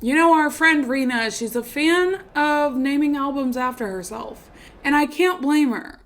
You know, our friend Rina, she's a fan of naming albums after herself, and I can't blame her.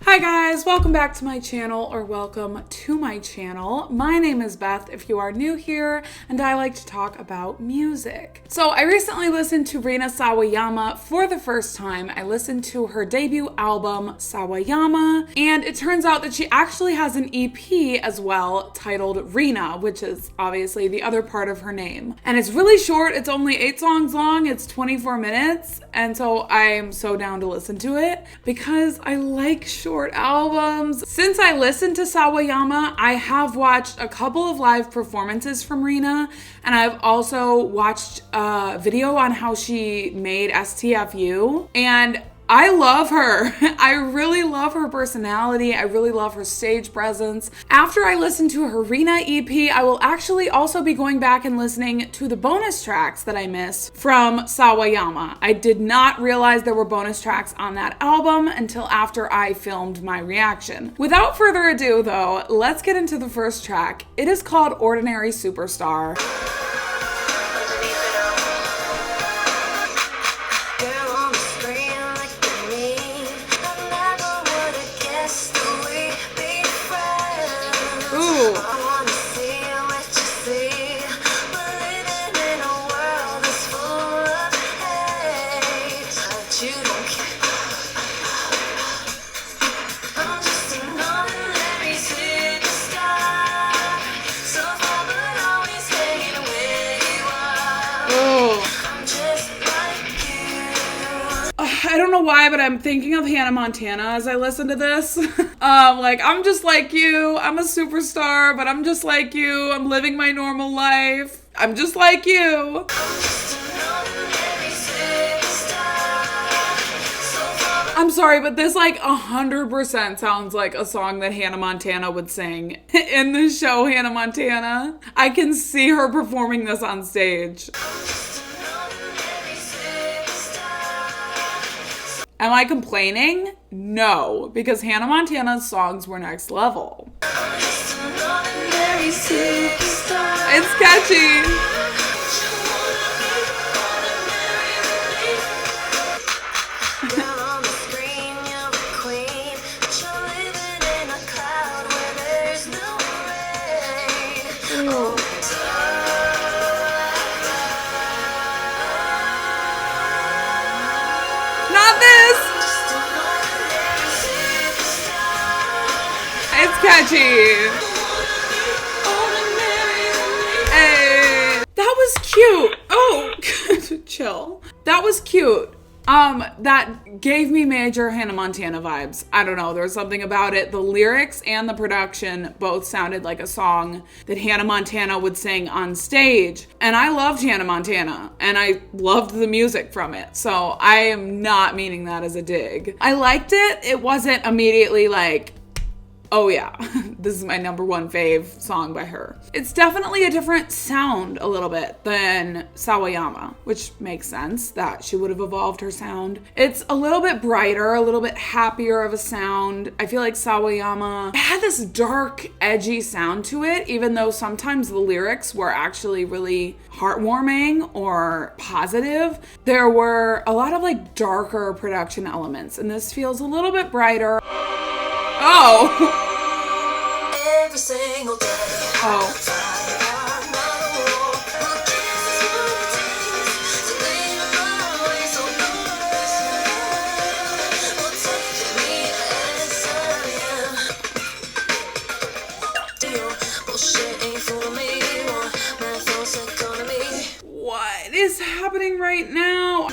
Hi guys, welcome back to my channel, or welcome to my channel. My name is Beth if you are new here, and I like to talk about music. So I recently listened to Rina Sawayama for the first time. I listened to her debut album, Sawayama, and it turns out that she actually has an EP as well titled Rina, which is obviously the other part of her name. And it's really short, it's only 8 songs long, it's 24 minutes, and so I'm so down to listen to it because I like short albums. Since I listened to Sawayama, I have watched a couple of live performances from Rina, and I've also watched a video on how she made STFU, and I love her. I really love her personality. I really love her stage presence. After I listen to her Rina EP, I will actually also be going back and listening to the bonus tracks that I missed from Sawayama. I did not realize there were bonus tracks on that album until after I filmed my reaction. Without further ado though, let's get into the first track. It is called Ordinary Superstar. I don't know why, but I'm thinking of Hannah Montana as I listen to this. Like, I'm just like you. I'm a superstar, but I'm just like you. I'm living my normal life. I'm just like you. I'm sorry, but this like 100% sounds like a song that Hannah Montana would sing in the show Hannah Montana. I can see her performing this on stage. Am I complaining? No, because Hannah Montana's songs were next level. It's catchy. Not this! It's catchy. Hey. That was cute. Oh, chill. That was cute. That gave me major Hannah Montana vibes. I don't know, there was something about it. The lyrics and the production both sounded like a song that Hannah Montana would sing on stage. And I loved Hannah Montana, and I loved the music from it. So I am not meaning that as a dig. I liked it. It wasn't immediately like, oh yeah, this is my #1 fave song by her. It's definitely a different sound a little bit than Sawayama, which makes sense that she would have evolved her sound. It's a little bit brighter, a little bit happier of a sound. I feel like Sawayama had this dark, edgy sound to it, even though sometimes the lyrics were actually really heartwarming or positive. There were a lot of like darker production elements, and this feels a little bit brighter. Oh. Every single day. Oh. What is happening right now?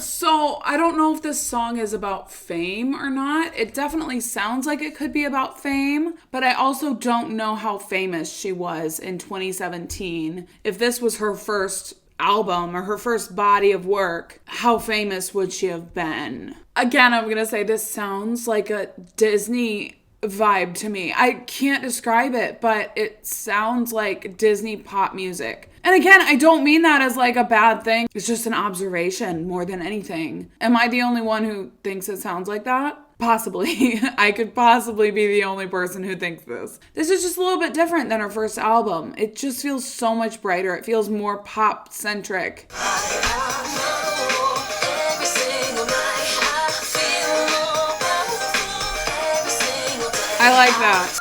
So I don't know if this song is about fame or not. It definitely sounds like it could be about fame, but I also don't know how famous she was in 2017. If this was her first album or her first body of work, how famous would she have been? Again, I'm gonna say this sounds like a Disney vibe to me. I can't describe it, but it sounds like Disney pop music. And again, I don't mean that as like a bad thing. It's just an observation more than anything. Am I the only one who thinks it sounds like that? Possibly. I could possibly be the only person who thinks this. This is just a little bit different than her first album. It just feels so much brighter. It feels more pop centric. I like that.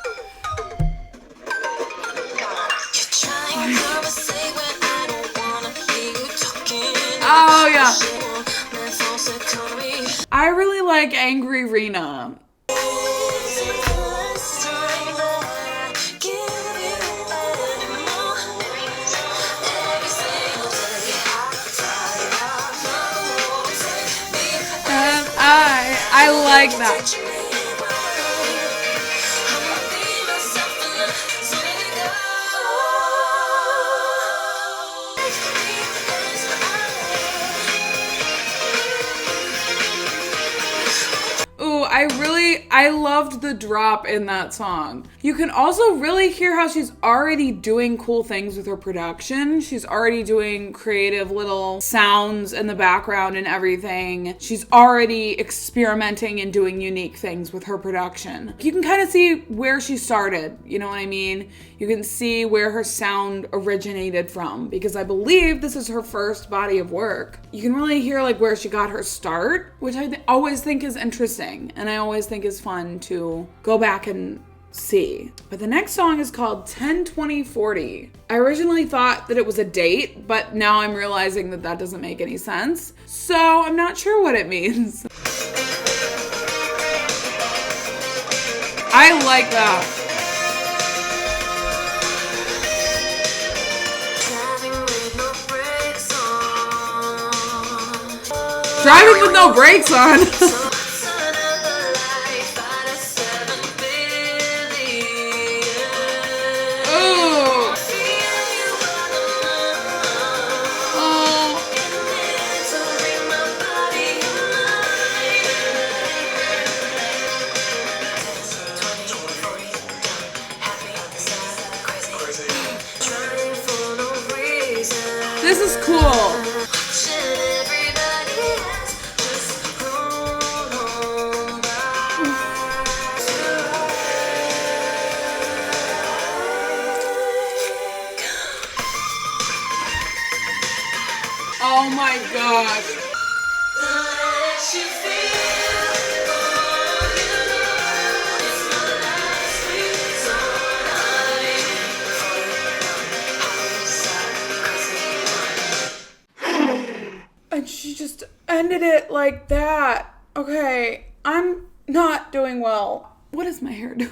Oh, yeah. I really like Angry Rina. I like that. I loved the drop in that song. You can also really hear how she's already doing cool things with her production. She's already doing creative little sounds in the background and everything. She's already experimenting and doing unique things with her production. You can kind of see where she started, you know what I mean? You can see where her sound originated from, because I believe this is her first body of work. You can really hear like where she got her start, which I always think is interesting, and I always think is fun to go back and see. But the next song is called 10-20-40. I originally thought that it was a date, but now I'm realizing that that doesn't make any sense. So I'm not sure what it means. I like that. Driving with no brakes on. This is cool. Oh my gosh. And she just ended it like that. Okay, I'm not doing well. What is my hair doing?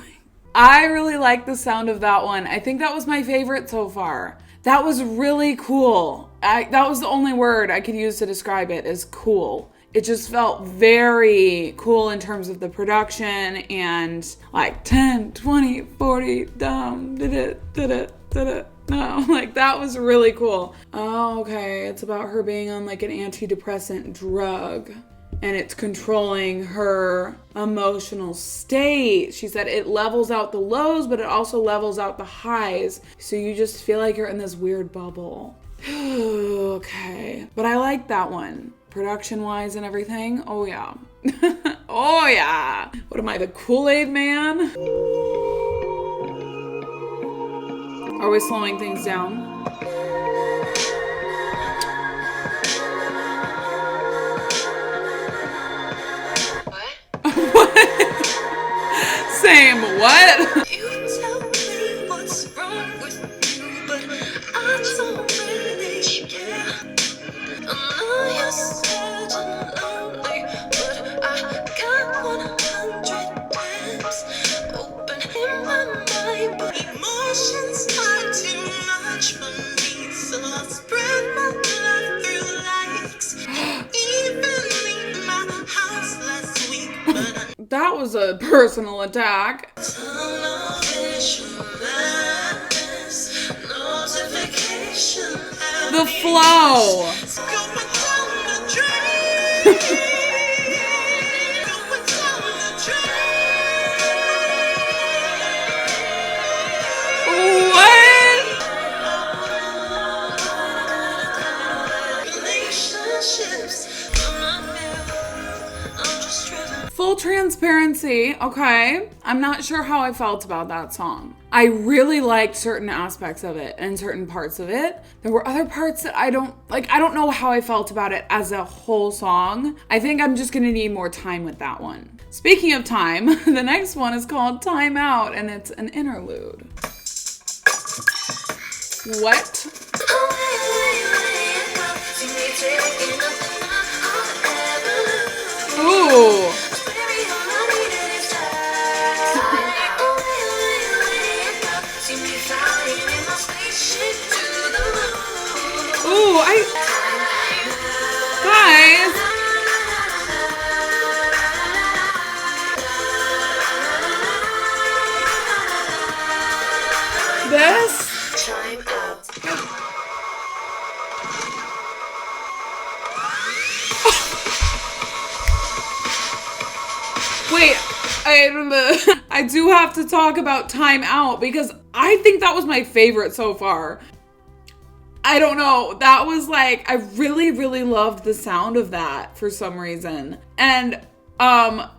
I really like the sound of that one. I think that was my favorite so far. That was really cool. That was the only word I could use to describe it, is cool. It just felt very cool in terms of the production and like 10, 20, 40, did it. No, like that was really cool. Oh, okay. It's about her being on like an antidepressant drug and it's controlling her emotional state. She said it levels out the lows, but it also levels out the highs. So you just feel like you're in this weird bubble. Okay. But I like that one. Production-wise and everything. Oh, yeah. Oh, yeah. What am I, the Kool-Aid man? Are we slowing things down? What? Same what? You tell me what's wrong with you, but I don't really care. I know you're sad and lonely, but I got 100 tabs open in my mind, but emotions are too much for me, so I'll spread my love through likes. Even leave my house last week, but that was a personal attack. The flow. Full transparency, okay. I'm not sure how I felt about that song. I really liked certain aspects of it and certain parts of it. There were other parts that I don't know how I felt about it as a whole song. I think I'm just gonna need more time with that one. Speaking of time, the next one is called Time Out, and it's an interlude. What? Ooh. Ooh, guys. This? Time out. Wait, I do have to talk about Time Out because I think that was my favorite so far. I don't know. That was like, I really, really loved the sound of that for some reason. And,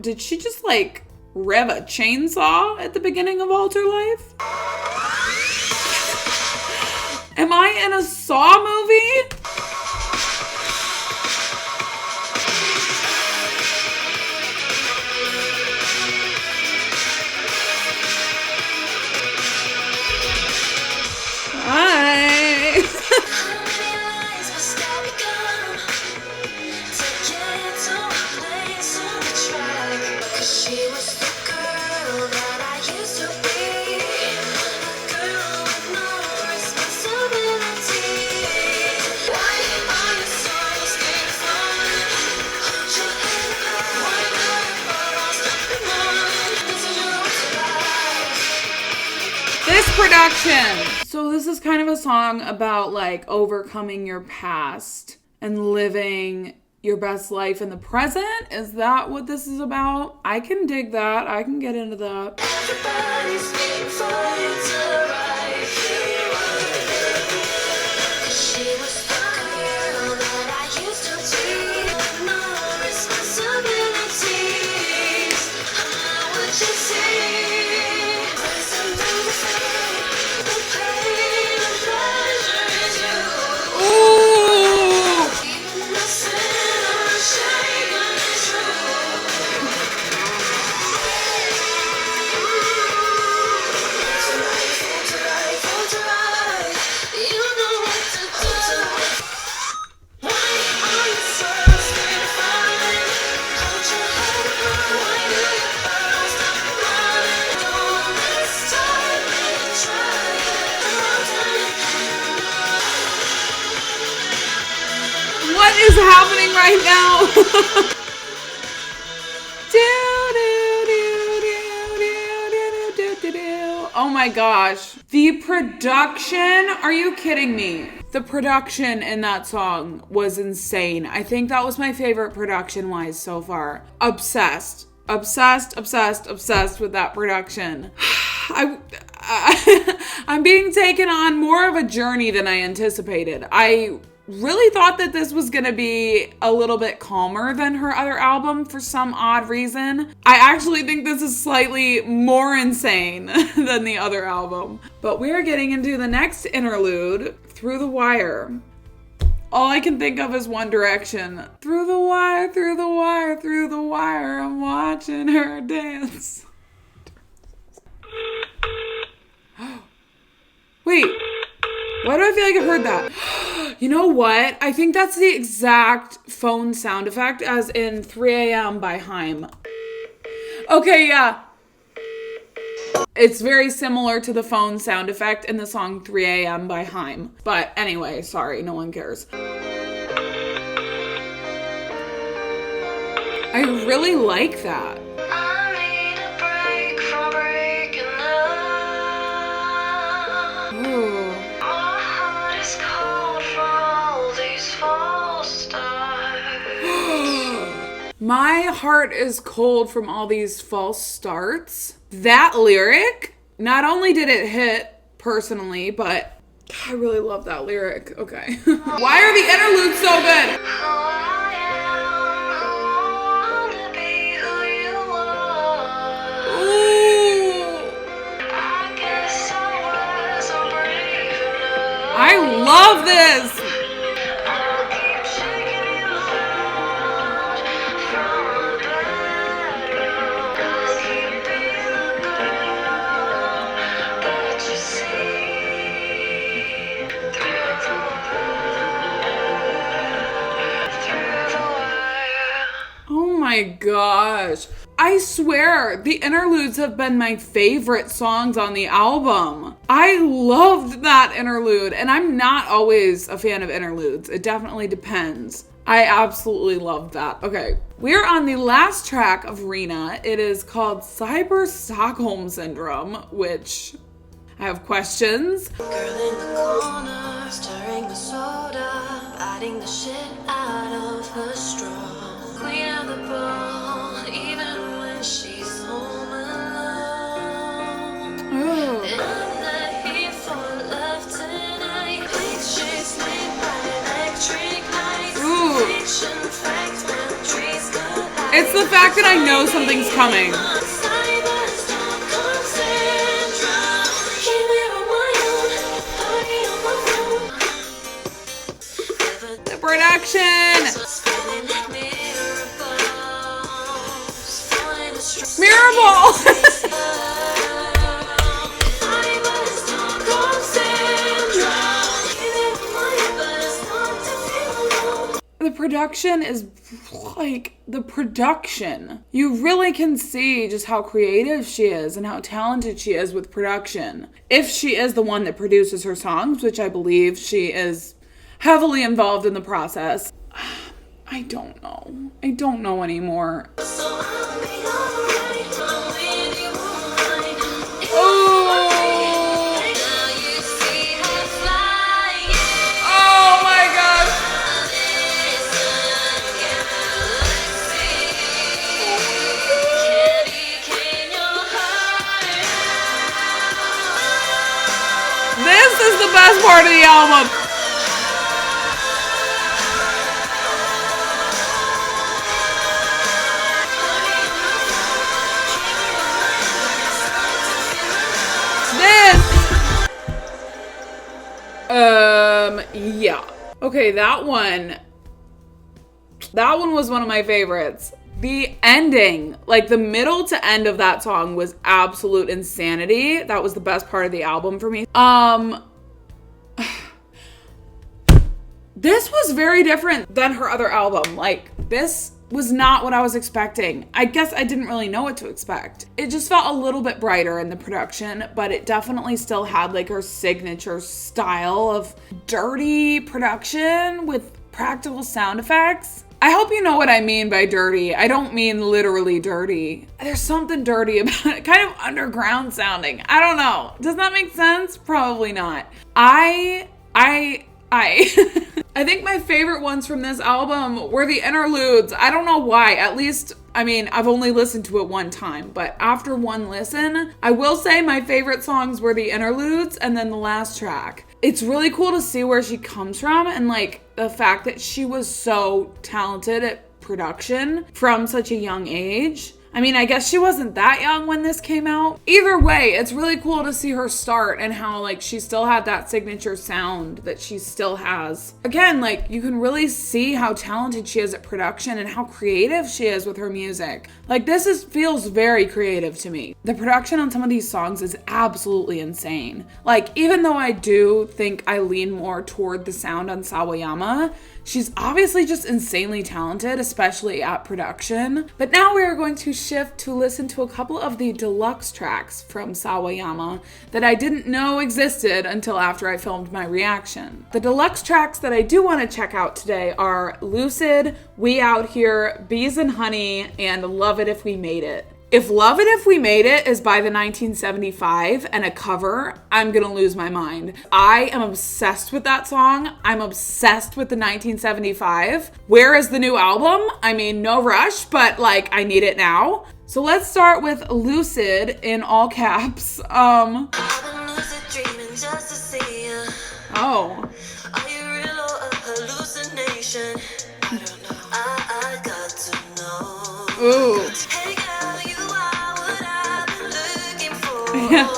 did she just like rev a chainsaw at the beginning of Alterlife? Am I in a Saw movie? Production. So this is kind of a song about like overcoming your past and living your best life in the present. Is that what this is about? I can dig that. I can get into that. Everybody's waiting for you to arrive. She was the girl that I used to be. No responsibilities. How would you say? What is happening right now? Oh my gosh. The production, are you kidding me? The production in that song was insane. I think that was my favorite production-wise so far. Obsessed with that production. I'm being taken on more of a journey than I anticipated. I really thought that this was gonna be a little bit calmer than her other album for some odd reason. I actually think this is slightly more insane than the other album. But we're getting into the next interlude, Through the Wire. All I can think of is One Direction. Through the wire, through the wire, through the wire, I'm watching her dance. Wait. Why do I feel like I heard that? You know what? I think that's the exact phone sound effect as in 3 a.m. by Haim. Okay, yeah. It's very similar to the phone sound effect in the song 3 a.m. by Haim. But anyway, sorry, no one cares. I really like that. My heart is cold from all these false starts. That lyric, not only did it hit personally, but I really love that lyric. Okay. Why are the interludes so good? Love this. Oh my gosh. I swear, the interludes have been my favorite songs on the album. I loved that interlude, and I'm not always a fan of interludes. It definitely depends. I absolutely loved that. Okay, we're on the last track of Rina. It is called Cyber Stockholm Syndrome, which I have questions. Girl in the corner, stirring the soda, biting the shit out of her straw. Queen of the ball, even when she's home alone. Ooh. And I'm not here for love tonight. Pictures made by electric lights. Ooh. Fiction, fact, when trees collide. It's the fact that I know something's coming. Cyber Stockholm Syndrome. Keep it on my own, party on my phone. The production. Spinning like Mirable. The production is like the production. You really can see just how creative she is and how talented she is with production. If she is the one that produces her songs, which I believe she is heavily involved in the process. I don't know. I don't know anymore. This is the best part of the album. Yeah. Okay, that one was one of my favorites. The ending, like the middle to end of that song was absolute insanity. That was the best part of the album for me. This was very different than her other album. Like, this was not what I was expecting. I guess I didn't really know what to expect. It just felt a little bit brighter in the production, but it definitely still had like her signature style of dirty production with practical sound effects. I hope you know what I mean by dirty. I don't mean literally dirty. There's something dirty about it, kind of underground sounding. I don't know. Does that make sense? Probably not. I think my favorite ones from this album were the interludes. I don't know why. At least, I mean, I've only listened to it one time, but after one listen, I will say my favorite songs were the interludes and then the last track. It's really cool to see where she comes from and like the fact that she was so talented at production from such a young age. I mean, I guess she wasn't that young when this came out. Either way, it's really cool to see her start and how like she still had that signature sound that she still has. Again, like you can really see how talented she is at production and how creative she is with her music. Like feels very creative to me. The production on some of these songs is absolutely insane. Like even though I do think I lean more toward the sound on Sawayama, she's obviously just insanely talented, especially at production. But now we are going to shift to listen to a couple of the deluxe tracks from Sawayama that I didn't know existed until after I filmed my reaction. The deluxe tracks that I do want to check out today are Lucid, We Out Here, Bees and Honey, and Love It If We Made It. If Love It If We Made It is by the 1975 and a cover, I'm gonna lose my mind. I am obsessed with that song. I'm obsessed with the 1975. Where is the new album? I mean, no rush, but like, I need it now. So let's start with Lucid in all caps. I've been lucid dreaming just to see you. Oh. Are you real or a hallucination? I don't know. I got to know. Ooh. Hey girl, you are what I've been looking for. Yeah.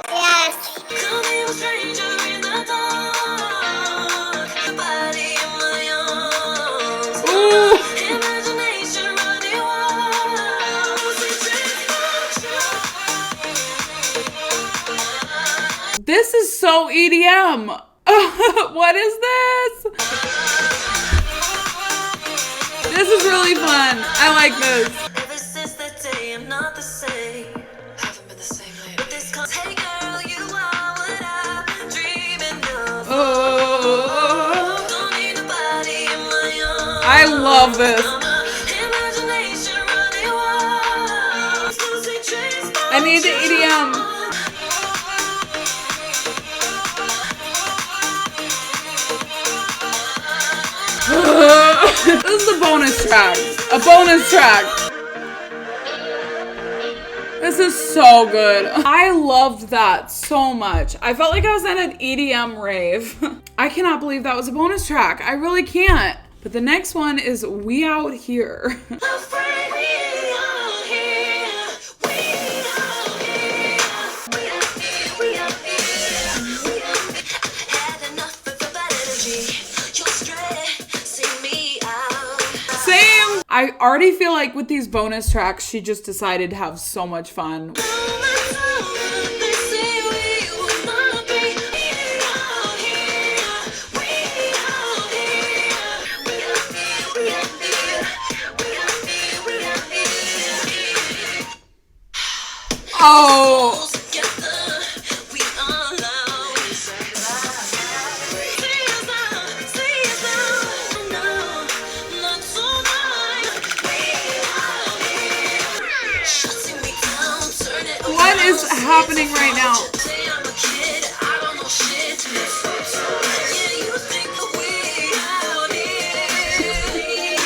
Yes. Come be a stranger in the EDM. What is this? This is really fun. I like this. Ever since that day, I'm not the same. Haven't been the same lately. But this comes, hey girl, you are what I've been dreaming of. Oh, Don't need nobody in my arms. I love this. Imagination running wild. Losing trace by I need the EDM. This is a bonus track. A bonus track. This is so good. I loved that so much. I felt like I was at an EDM rave. I cannot believe that was a bonus track. I really can't. But the next one is We Out Here. afraid we are here. We are here. We are here. Had enough of your bad energy. You're stressing me out. Same. I already feel like with these bonus tracks, she just decided to have so much fun. They say we will not be. We are here. We are here. We are here. We are here. We are here. We are here. Oh, Together, we are loud. See us now, see us now. No, not tonight. We are here. Shutting me down, turn it around. what is happening right now? Say I'm a kid, I don't know shit. Yeah, you think that we out here.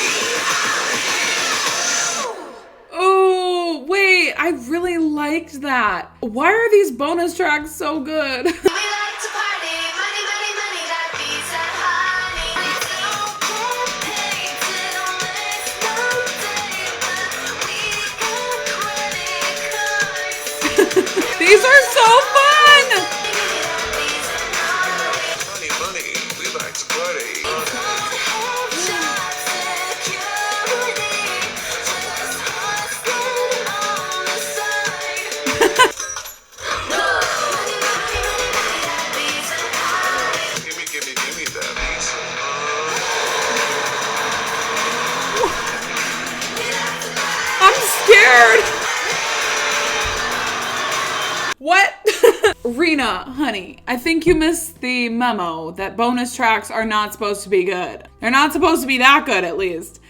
Oh, wait, I really liked that. Why are these bonus tracks so good? We like to party, money, money, money, like bees and honey. We don't get paid till next Monday, but we got credit cards. These are so fun. Money, money, we like to party. Don't have job security, just hustling on the side. Money, money, money, money, like bees and honey. Give me that piece. I'm scared. What? Rina, honey, I think you missed the memo that bonus tracks are not supposed to be good. They're not supposed to be that good, at least.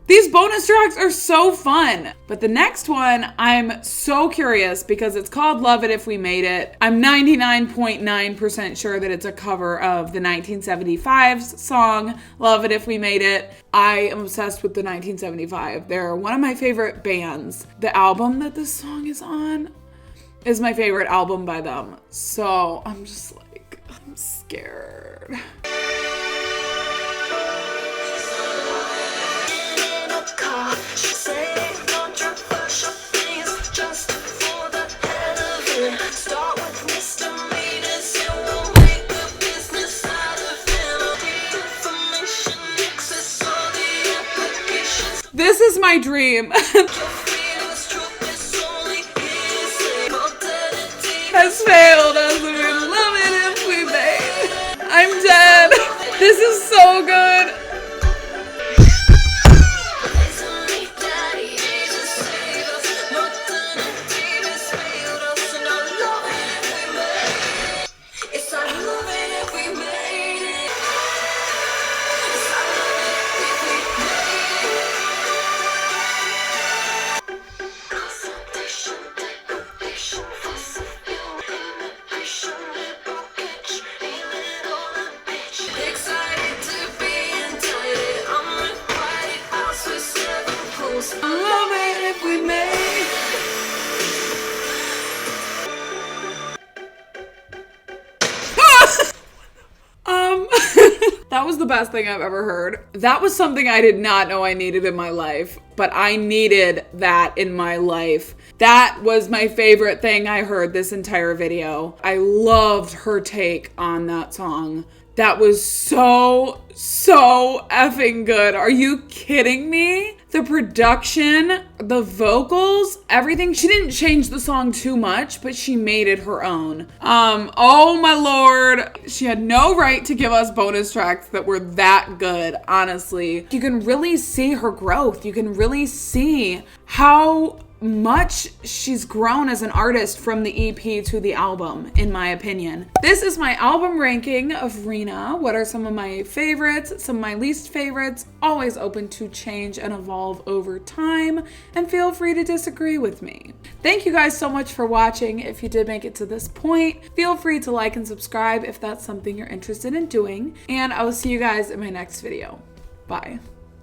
These bonus tracks are so fun. But the next one, I'm so curious because it's called Love It If We Made It. I'm 99.9% sure that it's a cover of the 1975's song, Love It If We Made It. I am obsessed with the 1975. They're one of my favorite bands. The album that this song is on is my favorite album by them. So I'm just like, I'm scared. In a car, she said controversial things just for the hell of it. Start with misdemeanors and we'll make a business out of them. Information access all the applications. This is my dream. Your feelings, truth is only hearsay. Modernity Has failed us. We love it if we made. I'm dead. This is so good. is only daddy. Jesus save us. Modernity has failed us, and I love it if we made it. It's I love it if we made it. It's I love it if we made it. Consultation, degradation, fossil fuel, immigration, liberal bitch, illegal bitch. Excited to be indicted. I'm with White House with 7 posts. Love it if we made. That was the best thing I've ever heard. That was something I did not know I needed in my life. but I needed that in my life. That was my favorite thing I heard this entire video. I loved her take on that song. That was so effing good. Are you kidding me? The production, the vocals, everything. She didn't change the song too much, but she made it her own. Oh my Lord. She had no right to give us bonus tracks that were that good, honestly. You can really see her growth. You can really see how much she's grown as an artist from the EP to the album, in my opinion. This is my album ranking of Rina. What are some of my favorites, some of my least favorites? Always open to change and evolve over time, and feel free to disagree with me. Thank you guys so much for watching. If you did make it to this point, feel free to like and subscribe if that's something you're interested in doing, and I will see you guys in my next video. Bye.